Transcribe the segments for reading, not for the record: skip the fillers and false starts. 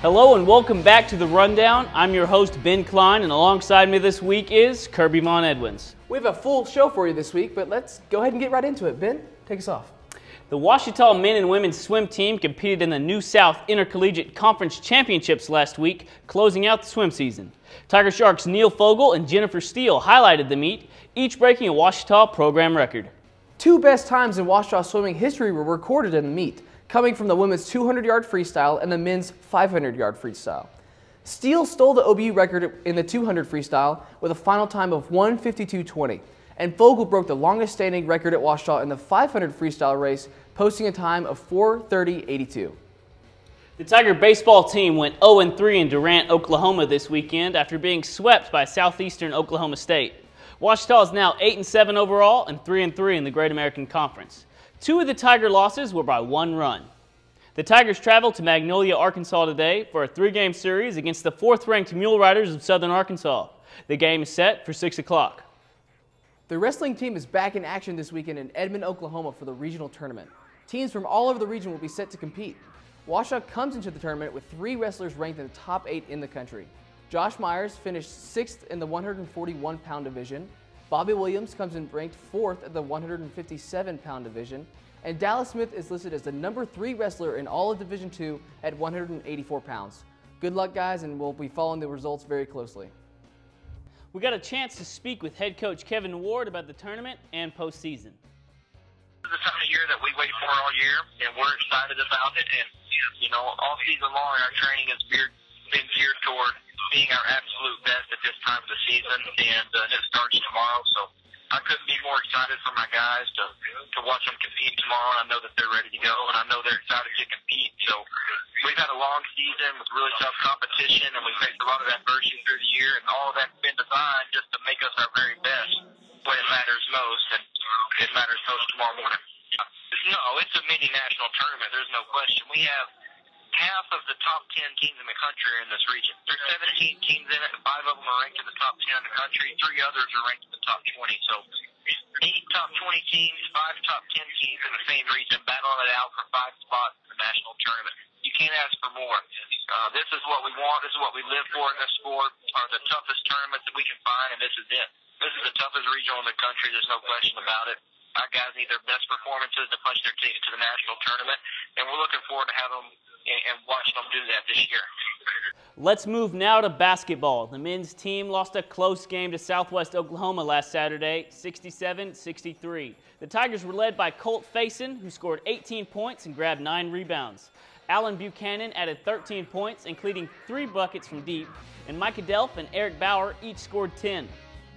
Hello and welcome back to The Rundown. I'm your host, Ben Klein, and alongside me this week is Kirby Von Edwins. We have a full show for you this week, but let's go ahead and get right into it. Ben, take us off. The Ouachita men and women's swim team competed in the New South Intercollegiate Conference Championships last week, closing out the swim season. Tiger Sharks Neil Fogel and Jennifer Steele highlighted the meet, each breaking a Ouachita program record. Two best times in Ouachita swimming history were recorded in the meet, coming from the women's 200-yard freestyle and the men's 500-yard freestyle. Steele stole the OBU record in the 200 freestyle with a final time of 1:52.20, and Fogel broke the longest standing record at Ouachita in the 500 freestyle race, posting a time of 4:30.82. The Tiger baseball team went 0-3 in Durant, Oklahoma this weekend after being swept by Southeastern Oklahoma State. Ouachita is now 8-7 overall and 3-3 in the Great American Conference. Two of the Tiger losses were by one run. The Tigers travel to Magnolia, Arkansas today for a three-game series against the fourth-ranked Mule Riders of Southern Arkansas. The game is set for 6 o'clock. The wrestling team is back in action this weekend in Edmond, Oklahoma for the regional tournament. Teams from all over the region will be set to compete. Ouachita comes into the tournament with 3 wrestlers ranked in the top 8 in the country. Josh Myers finished 6th in the 141-pound division. Bobby Williams comes in ranked 4th at the 157-pound division, and Dallas Smith is listed as the number 3 wrestler in all of Division II at 184 pounds. Good luck, guys, and we'll be following the results very closely. We got a chance to speak with head coach Kevin Ward about the tournament and postseason. This is the time of year that we wait for all year, and we're excited about it. And, you know, all season long, our training has been geared toward being our absolute best at this time of the season, and it starts tomorrow. So I couldn't be more excited for my guys to watch them compete tomorrow. And I know that they're ready to go, and I know they're excited to compete. So we've had a long season with really tough competition, and we faced a lot of adversity through the year, and all of that's been designed just to make us our very best when it matters most, and it matters most tomorrow morning. No, it's a mini national tournament. There's no question. We have half of the top 10 teams in the country are in this region. There's 17 teams in it, and 5 of them are ranked in the top 10 in the country. 3 others are ranked in the top 20. So 8 top 20 teams, 5 top 10 teams in the same region battling it out for 5 spots in the national tournament. You can't ask for more. This is what we want. This is what we live for in this sport, are the toughest tournaments that we can find, and this is it. This is the toughest regional in the country. There's no question about it. Our guys need their best performances to punch their ticket to the national tournament, and we're looking forward to having them and watching them do that this year. Let's move now to basketball. The men's team lost a close game to Southwest Oklahoma last Saturday, 67-63. The Tigers were led by Colt Faison, who scored 18 points and grabbed 9 rebounds. Alan Buchanan added 13 points, including 3 buckets from deep, and Micah Delph and Eric Bauer each scored 10.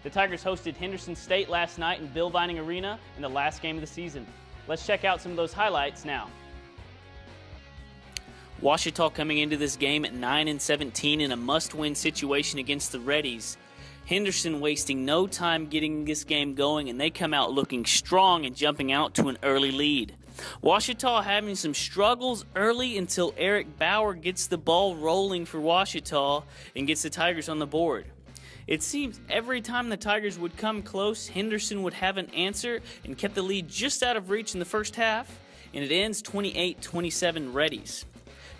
The Tigers hosted Henderson State last night in Bill Vining Arena in the last game of the season. Let's check out some of those highlights now. Ouachita coming into this game at 9-17 in a must-win situation against the Reddies. Henderson wasting no time getting this game going, and they come out looking strong and jumping out to an early lead. Ouachita having some struggles early until Eric Bauer gets the ball rolling for Ouachita and gets the Tigers on the board. It seems every time the Tigers would come close, Henderson would have an answer and kept the lead just out of reach in the first half, and it ends 28-27 Reddies.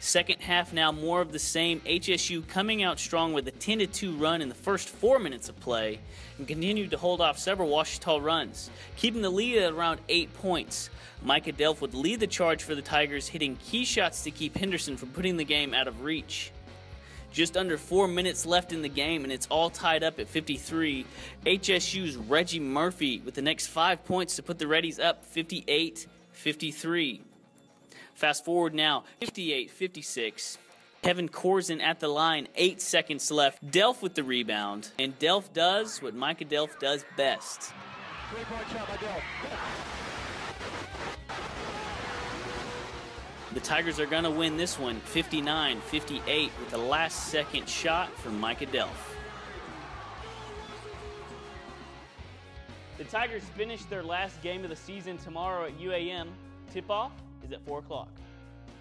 Second half now more of the same, HSU coming out strong with a 10-2 run in the first 4 minutes of play and continued to hold off several Ouachita runs, keeping the lead at around 8 points. Micah Delph would lead the charge for the Tigers, hitting key shots to keep Henderson from putting the game out of reach. Just under 4 minutes left in the game, and it's all tied up at 53. HSU's Reggie Murphy with the next 5 points to put the Reddies up 58-53. Fast forward now, 58-56. Kevin Corzin at the line, 8 seconds left. Delph with the rebound, and Delph does what Micah Delph does best. The Tigers are going to win this one 59-58 with a last-second shot from Micah Delph. The Tigers finish their last game of the season tomorrow at UAM. Tip-off is at 4 o'clock.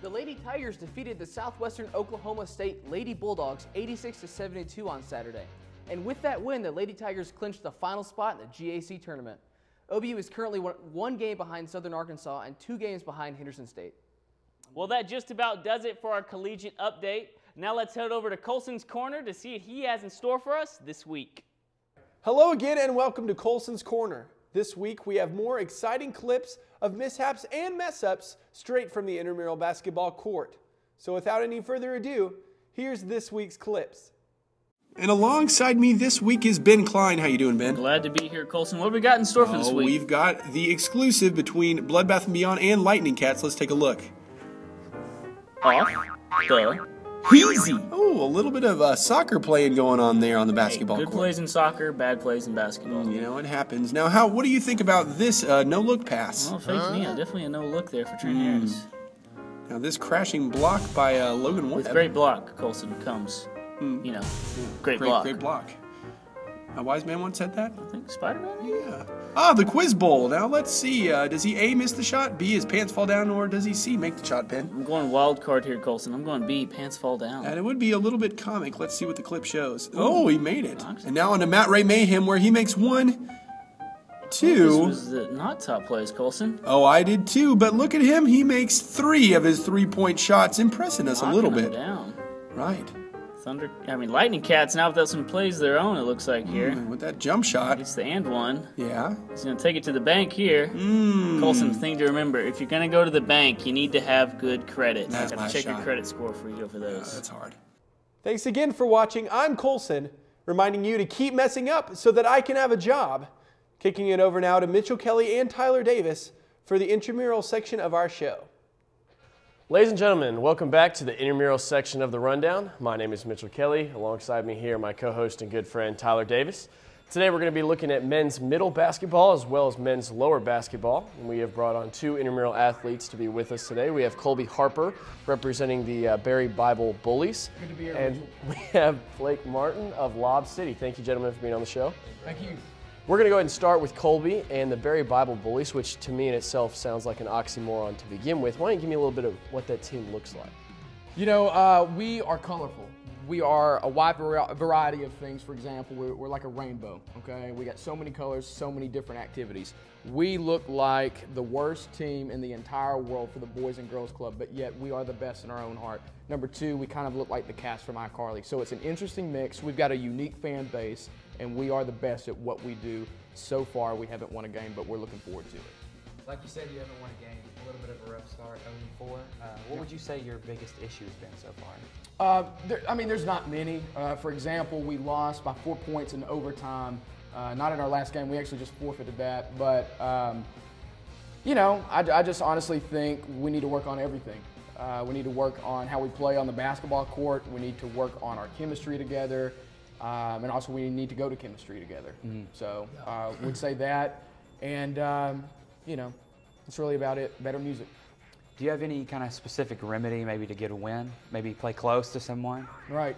The Lady Tigers defeated the Southwestern Oklahoma State Lady Bulldogs 86-72 on Saturday. And with that win, the Lady Tigers clinched the final spot in the GAC tournament. OBU is currently 1 game behind Southern Arkansas and 2 games behind Henderson State. Well, that just about does it for our collegiate update. Now let's head over to Colson's Corner to see what he has in store for us this week. Hello again and welcome to Colson's Corner. This week we have more exciting clips of mishaps and mess-ups straight from the intramural basketball court. So without any further ado, here's this week's clips. And alongside me this week is Ben Klein. How you doing, Ben? Glad to be here, Colson. What have we got in store for this week? We've got the exclusive between Bloodbath & Beyond and Lightning Cats. Let's take a look. Off the easy. Oh, a little bit of soccer playing going on there on the basketball Good court. plays in soccer, bad plays in basketball. You know, it happens. Now, what do you think about this no-look pass? Well, fake me. Definitely a no-look there for Trent Harris. Now, this crashing block by Logan Webb. With great block, Colson comes, great block. Great block. A wise man once said that? I think Spider-Man? Yeah. Ah, the quiz bowl. Now, let's see. Does he A, miss the shot, B, his pants fall down, or does he C, make the shot, Ben? I'm going wild card here, Colson. I'm going B, pants fall down. And it would be a little bit comic. Let's see what the clip shows. Oh, he made it. And now on to Matt Ray Mayhem, where he makes 1, 2. This was the not top plays, Colson. Oh, I did too, but look at him. He makes 3 of his 3-point shots, impressing us a little bit. Down. Right. Lightning Cats now without some plays of their own, it looks like here. With that jump shot. It's the and one. Yeah. He's going to take it to the bank here. Colson, thing to remember, if you're going to go to the bank, you need to have good credit. That's I've got to check your credit score for you for those. That's hard. Thanks again for watching. I'm Colson, reminding you to keep messing up so that I can have a job. Kicking it over now to Mitchell Kelly and Tyler Davis for the intramural section of our show. Ladies and gentlemen, welcome back to the intramural section of the Rundown. My name is Mitchell Kelly. Alongside me here, my co-host and good friend, Tyler Davis. Today we're going to be looking at men's middle basketball as well as men's lower basketball. And we have brought on 2 intramural athletes to be with us today. We have Colby Harper representing the Berry Bible Bullies. Good to be here. And we have Blake Martin of Lob City. Thank you, gentlemen, for being on the show. Thank you. We're going to go ahead and start with Colby and the Berry Bible Bullies, which to me in itself sounds like an oxymoron to begin with. Why don't you give me a little bit of what that team looks like? You know, we are colorful. We are a wide variety of things. For example, we're like a rainbow, okay? We got so many colors, so many different activities. We look like the worst team in the entire world for the Boys and Girls Club, but yet we are the best in our own heart. Number 2, we kind of look like the cast from iCarly. So it's an interesting mix. We've got a unique fan base, and we are the best at what we do. So far, we haven't won a game, but we're looking forward to it. Like you said, you haven't won a game. A little bit of a rough start, 0-4. What would you say your biggest issue has been so far? There's not many. For example, we lost by 4 points in overtime. Not in our last game. We actually just forfeited that. But, I just honestly think we need to work on everything. We need to work on how we play on the basketball court. We need to work on our chemistry together. And also we need to go to chemistry together. So would say that. And, it's really about it. Better music. Do you have any kind of specific remedy maybe to get a win? Maybe play close to someone? Right.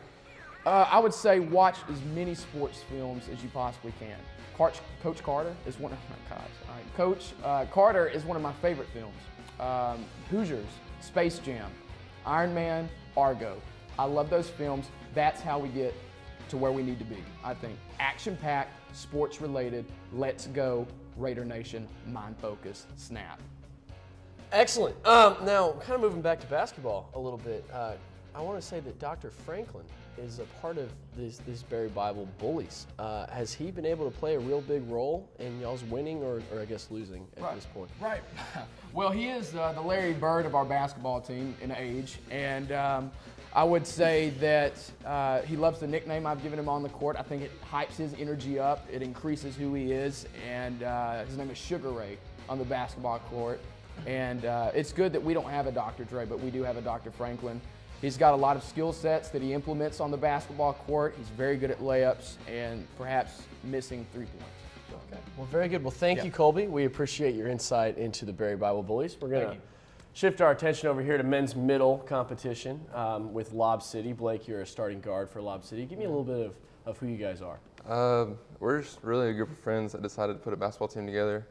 I would say watch as many sports films as you possibly can. Coach Carter is one of my guys. Coach Carter is one of my favorite films. Hoosiers, Space Jam, Iron Man, Argo. I love those films. That's how we get to where we need to be, I think. Action-packed, sports-related, let's go, Raider Nation, mind-focused, snap. Excellent. Now, kind of moving back to basketball a little bit, I want to say that Dr. Franklin is a part of these Berry Bible Bullies. Has he been able to play a real big role in y'all's winning or I guess losing at this point? Right. Well, he is the Larry Bird of our basketball team in age, and I would say that he loves the nickname I've given him on the court. I think it hypes his energy up. It increases who he is, and his name is Sugar Ray on the basketball court. And it's good that we don't have a Dr. Dre, but we do have a Dr. Franklin. He's got a lot of skill sets that he implements on the basketball court. He's very good at layups and perhaps missing 3 points. Okay. Well, very good. Well, thank you, Colby. We appreciate your insight into the Berry Bible Bullies. We're going to shift our attention over here to men's middle competition with Lob City. Blake, you're a starting guard for Lob City. Give me a little bit of who you guys are. We're just really a group of friends that decided to put a basketball team together.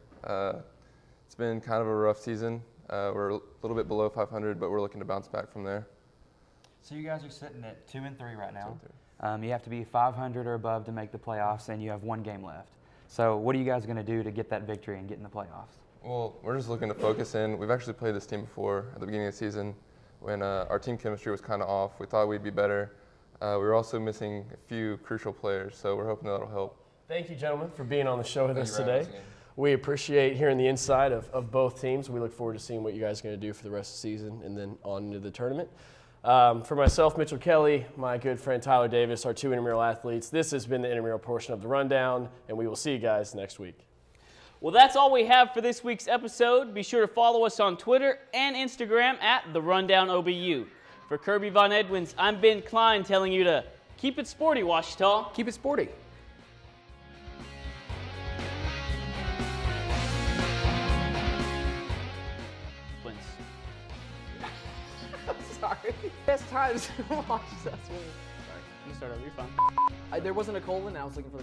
It's been kind of a rough season. We're a little bit below 500, but we're looking to bounce back from there. So you guys are sitting at 2-3 right now. You have to be 500 or above to make the playoffs, and you have 1 game left. So what are you guys going to do to get that victory and get in the playoffs? Well, we're just looking to focus in. We've actually played this team before at the beginning of the season. when our team chemistry was kind of off. We thought we'd be better. We were also missing a few crucial players, so we're hoping that'll help. Thank you, gentlemen, for being on the show with us today. Much. We appreciate hearing the inside of both teams. We look forward to seeing what you guys are going to do for the rest of the season and then on into the tournament. For myself, Mitchell Kelly, my good friend Tyler Davis, our two intramural athletes, this has been the intramural portion of the Rundown, and we will see you guys next week. Well, that's all we have for this week's episode. Be sure to follow us on Twitter and Instagram at The Rundown OBU. For Kirby Von Edwins, I'm Ben Klein telling you to keep it sporty, Ouachita. Keep it sporty. Sorry. Best times to watch us win. Sorry. You start over. You're fine. There wasn't a colon. I was looking for.